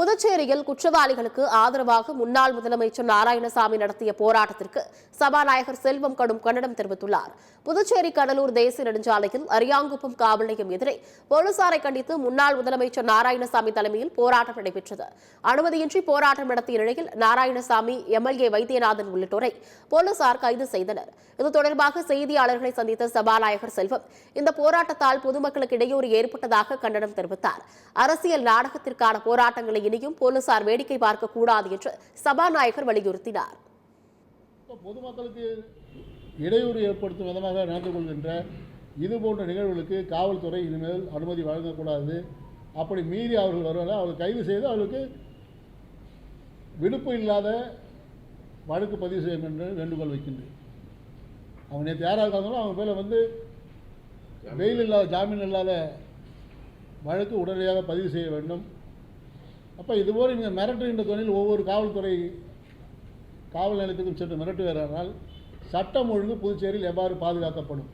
புதுச்சேரியில் குற்றவாளிகளுக்கு ஆதரவாக முன்னாள் முதலமைச்சர் நாராயணசாமி நடத்திய போராட்டத்திற்கு சபாநாயகர் செல்வம் கடும் கண்டனம் தெரிவித்துள்ளார். புதுச்சேரி கடலூர் தேசிய நெடுஞ்சாலையில் அரியாங்குப்பம் காவல் நிலையம் எதிரே போலீசாரை கண்டித்து முன்னாள் முதலமைச்சர் நாராயணசாமி தலைமையில் போராட்டம் நடைபெற்றது. அனுமதியின்றி போராட்டம் நடத்திய நிலையில் நாராயணசாமி, எம்எல்ஏ வைத்தியநாதன் உள்ளிட்டோரை போலீசார் கைது செய்தனர். இது தொடர்பாக செய்தியாளர்களை சந்தித்த சபாநாயகர் செல்வம், இந்த போராட்டத்தால் பொதுமக்களுக்கு இடையூறு ஏற்பட்டதாக கண்டனம் தெரிவித்தார். அரசியல் நாடகத்திற்கான போராட்டங்களை இனியும் போலீசார் வேடிக்கை பார்க்க கூடாது என்று சபாநாயகர் வலியுறுத்தினார். பொதுமக்களுக்கு இடையூறு ஏற்படுத்தும் விதமாக நடந்து கொள்கின்ற இதுபோன்ற நிகழ்வுகளுக்கு காவல்துறை இனிமேல் அனுமதி வழங்கக்கூடாது. அப்படி மீறி அவர்கள் வருவதால் அவர்கள் கைது செய்து அவர்களுக்கு விடுப்பு இல்லாத வழக்கு பதிவு செய்யும் என்று வேண்டுகோள் வைக்கின்றேன். அவங்க நேற்று யாராக இருந்தாலும் அவங்க பேரில் பெயில் இல்லாத, ஜாமீன் இல்லாத வழக்கு உடனடியாக பதிவு செய்ய வேண்டும். அப்போ இதுபோல் நீங்கள் மிரட்டுகின்ற தொழில் ஒவ்வொரு காவல்துறை காவல் நிலையத்துக்கும் சென்று மிரட்டுகிறார்கள். சட்டம் ஒழுங்கு புதுச்சேரியில் எவ்வாறு பாதுகாக்கப்படும்?